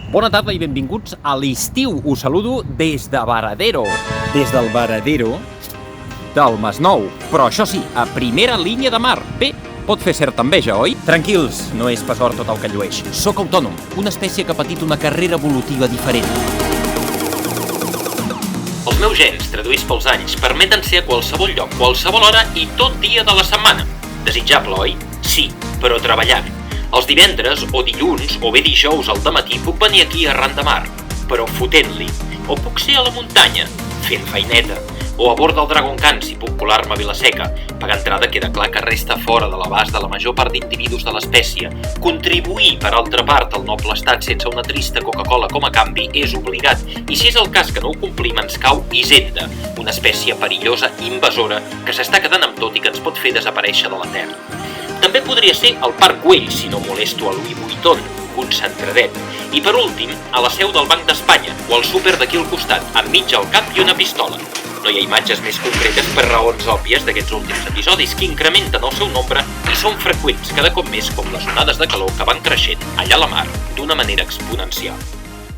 Bona tarda i benvinguts a l'estiu. Us saludo des de Varadero, des del Varadero del Masnou. Però això sí, a primera línia de mar. Bé, pot fer certa enveja, oi? Tranquils, no és pas or tot el que llueix. Soc autònom, una espècie que ha patit una carrera evolutiva diferent. Els meus gens, traduïts pels anys, permeten ser a qualsevol lloc, qualsevol hora i tot dia de la setmana. Desitjable, oi? Sí, però treballant. Els divendres o dilluns o bé dijous al dematí puc venir aquí arran de mar, però fotent-li. O puc ser a la muntanya, fent feineta. O a bord del Dragon Khan si puc colar-me a Vilaseca. Pagar entrada queda clar que resta fora de l'abast de la major part d'individus de l'espècie. Contribuir, per altra part, al noble estat sense una trista Coca-Cola com a canvi és obligat. I si és el cas que no ho complim, ens cau Hisenda, una espècie perillosa i invasora que s'està quedant amb tot i que ens pot fer desaparèixer de la Terra. També podria ser al Parc Güell, si no molesto a Louis Vuitton, concentradet. I per últim, a la seu del Banc d'Espanya o al súper d'aquí al costat, enmig al cap i una pistola. No hi ha imatges més concretes per raons òbvies d'aquests últims episodis que incrementen el seu nombre i són freqüents cada cop més com les onades de calor que van creixent allà a la mar d'una manera exponencial.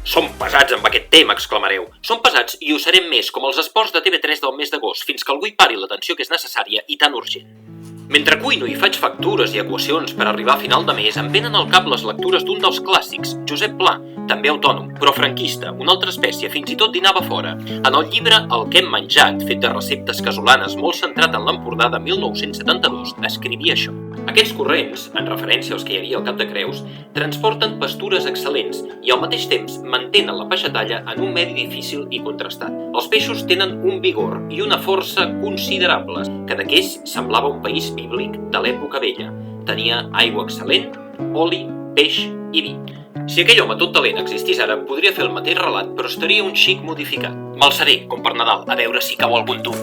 Som pesats amb aquest tema, exclamareu. Som pesats i ho serem més com els esports de TV3 del mes d'agost fins que algú hi pari l'atenció que és necessària i tan urgent. Mentre cuino i faig factures i equacions per arribar a final de mes, em venen al cap les lectures d'un dels clàssics, Josep Pla, també autònom, però franquista, una altra espècie, fins i tot dinava fora. En el llibre El que hem menjat, fet de receptes casolanes molt centrat en l'Empordà de 1972, escrivia això. Aquests corrents, en referència als que hi havia al Cap de Creus, transporten pastures excel·lents i al mateix temps mantenen la peixatalla en un medi difícil i contrastat. Els peixos tenen un vigor i una força considerables. Cadaqués semblava un país bíblic de l'època vella. Tenia aigua excel·lent, oli, peix i vi. Si aquell home tot talent existís ara, podria fer el mateix relat, però estaria un xic modificat. M'alçaré, com per Nadal, a veure si cau algun dur.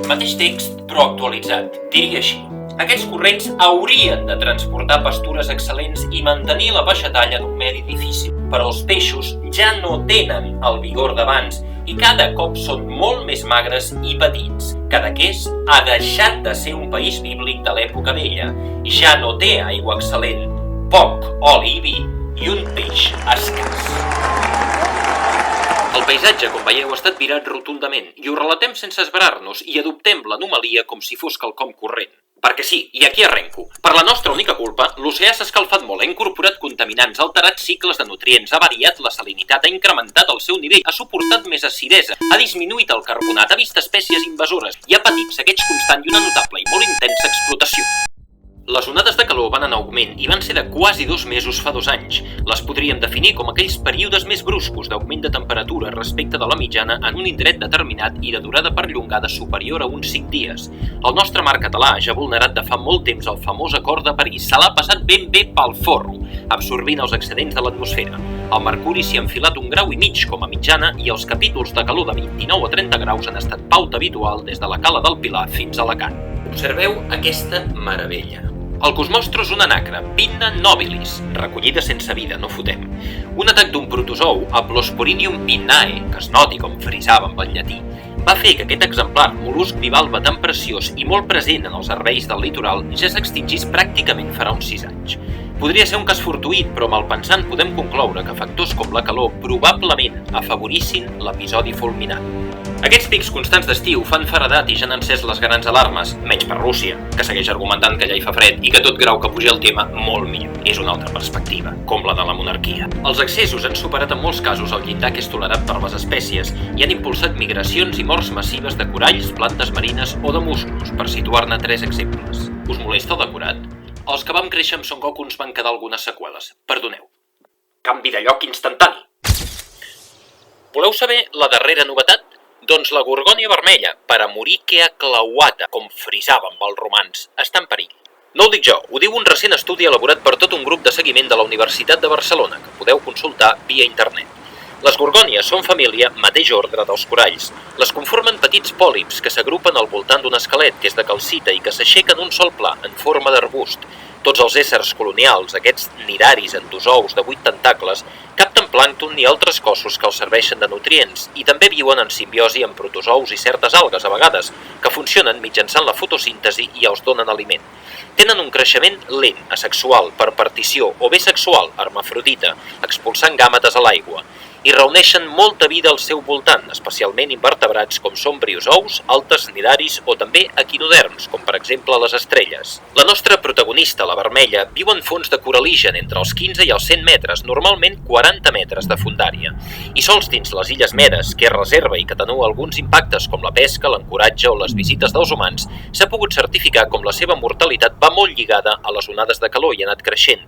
Mateix text, però actualitzat, diria així. Aquests corrents haurien de transportar pastures excel·lents i mantenir la peixatalla en un medi difícil, però els peixos ja no tenen el vigor d'abans i cada cop són molt més magres i petits. Cadaqués ha deixat de ser un país bíblic de l'època vella i ja no té aigua excel·lent, poc oli i vi i un peix escàs. El paisatge, com veieu, ha estat virat rotundament i ho relatem sense esverar-nos i adoptem l'anomalia com si fos quelcom corrent. Perquè sí, i aquí arrenco. Per la nostra única culpa, l'oceà s'ha escalfat molt, ha incorporat contaminants, ha alterat cicles de nutrients, ha variat la salinitat, ha incrementat el seu nivell, ha suportat més acidesa, ha disminuït el carbonat, ha vist espècies invasores i ha patit saqueig constant i una notable i molt intensa explotació. Les onades de calor van en augment i van ser de quasi 2 mesos fa 2 anys. Les podríem definir com aquells períodes més bruscos d'augment de temperatura respecte de la mitjana en un indret determinat i de durada perllongada superior a uns 5 dies. El nostre mar català ja ha vulnerat de fa molt temps el famós Acord de París. Se l'ha passat ben bé pel forro, absorbint els excedents de l'atmosfera. El mercuri s'hi ha enfilat 1,5 graus com a mitjana i els capítols de calor de 29 a 30 graus han estat pauta habitual des de la Cala del Pilar fins a Alacant. Observeu aquesta meravella. El que us mostro és una nacra, Pinna nobilis, recollida sense vida, no fotem. Un atac d'un protozou, Haplosporidium pinnae, que es noti com frisava amb el llatí, va fer que aquest exemplar, mol·lusc bivalve tan preciós i molt present en els herbeis del litoral, ja s'extingís pràcticament farà uns 6 anys. Podria ser un cas fortuït, però malpensant podem concloure que factors com la calor probablement afavorissin l'episodi fulminant. Aquests pics constants d'estiu fan feredat i ja han encès les grans alarmes, menys per Rússia, que segueix argumentant que allà hi fa fred i que tot grau que pugi el tema molt millor. És una altra perspectiva, com la de la monarquia. Els excessos han superat en molts casos el llindar que és tolerat per les espècies i han impulsat migracions i morts massives de coralls, plantes marines o de musclos, per situar-ne 3 exemples. Us molesta el decorat? Els que vam créixer amb Son Goku ens van quedar algunes seqüeles. Perdoneu. Canvi de lloc instantani. Voleu saber la darrera novetat? Doncs la gorgònia vermella, Paramuriquea clauata, com frisava amb els romans, està en perill. No ho dic jo, ho diu un recent estudi elaborat per tot un grup de seguiment de la Universitat de Barcelona, que podeu consultar via internet. Les gorgònies són família mateix ordre dels coralls. Les conformen petits pòlips que s'agrupen al voltant d'un esquelet que és de calcita i que s'aixequen un sol pla, en forma d'arbust. Tots els éssers colonials, aquests nidaris endosous de 8 tentacles, capten plàncton i altres cossos que els serveixen de nutrients i també viuen en simbiosi amb protozous i certes algues a vegades, que funcionen mitjançant la fotosíntesi i els donen aliment. Tenen un creixement lent, asexual, per partició o bé sexual, hermafrodita, expulsant gàmetes a l'aigua, i reuneixen molta vida al seu voltant, especialment invertebrats com són briozous, altes nidaris o també equinoderms, com per exemple les estrelles. La nostra protagonista, la vermella, viu en fons de coraligen entre els 15 i els 100 metres, normalment 40 metres de fondària. I sols dins les Illes Medes, que és reserva i que atenua alguns impactes com la pesca, l'ancoratge o les visites dels humans, s'ha pogut certificar com la seva mortalitat va molt lligada a les onades de calor i ha anat creixent.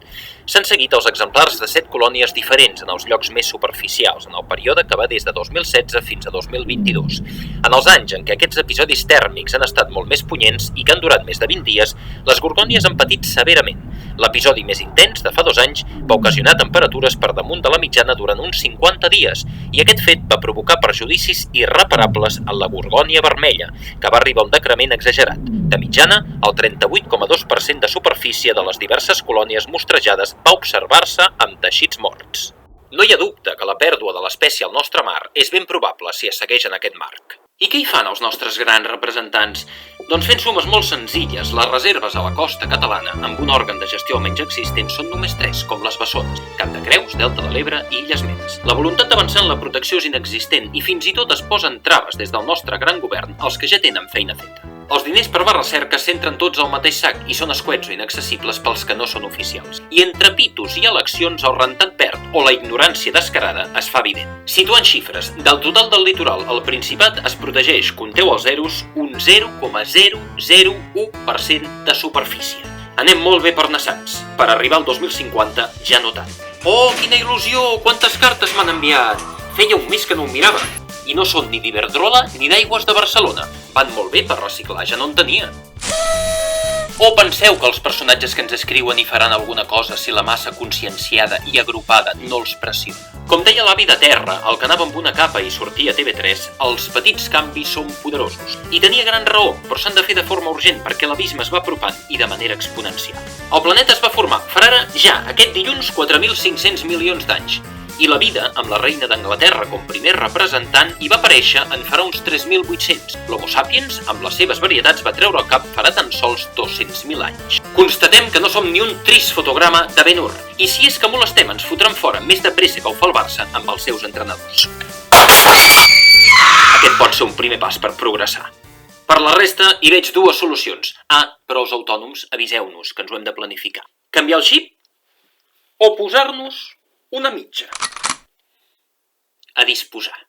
S'han seguit els exemplars de 7 colònies diferents en els llocs més superficials en el període que va des de 2016 fins a 2022. En els anys en què aquests episodis tèrmics han estat molt més punyents i que han durat més de 20 dies, les gorgònies han patit severament. L'episodi més intens, de fa 2 anys, va ocasionar temperatures per damunt de la mitjana durant uns 50 dies, i aquest fet va provocar perjudicis irreparables a la gorgònia vermella, que va arribar a un decrement exagerat. De mitjana, el 38,2% de superfície de les diverses colònies mostrejades va observar-se amb teixits morts. No hi ha dubte que la pèrdua de l'espècie al nostre mar és ben probable si es segueix en aquest marc. I què hi fan els nostres grans representants? Doncs fent sumes molt senzilles, les reserves a la costa catalana amb un òrgan de gestió almenys existent són només 3, com les Bessones, Cap de Creus, Delta de l'Ebre i Illes Medes. La voluntat d'avançar en la protecció és inexistent i fins i tot es posen traves des del nostre gran govern als que ja tenen feina feta. Els diners per la recerca s'entren tots al mateix sac i són escuets o inaccessibles pels que no són oficials. I entre pitos i eleccions el rentat perd o la ignorància descarada es fa evident. Situant xifres, del total del litoral al Principat es protegeix, compteu els zeros, un 0,001% de superfície. Anem molt bé per nassats. Per arribar al 2050 ja no tant. Oh, quina il·lusió! Quantes cartes m'han enviat! Feia un mes que no ho mirava. I no són ni d'Iberdrola ni d'Aigües de Barcelona. Van molt bé per reciclar, ja no en tenia. O penseu que els personatges que ens escriuen hi faran alguna cosa si la massa conscienciada i agrupada no els pressiona? Com deia l'avi de Terra, el que anava amb una capa i sortia a TV3, els petits canvis són poderosos. I tenia gran raó, però s'han de fer de forma urgent perquè l'abisme es va apropant i de manera exponencial. El planeta es va formar, farà ara ja, aquest dilluns, 4.500 milions d'anys. I la vida, amb la reina d'Anglaterra com primer representant, hi va aparèixer en farà uns 3.800. L'Homo sapiens, amb les seves varietats, va treure el cap farà tan sols 200.000 anys. Constatem que no som ni un trist fotograma de Ben-Hur. I si és que molestem, ens fotran fora més de pressa que ho fa el Barça amb els seus entrenadors. Aquest pot ser un primer pas per progressar. Per la resta, hi veig 2 solucions. Però els autònoms, aviseu-nos que ens ho hem de planificar. Canviar el xip o posar-nos una mitja. A disposar.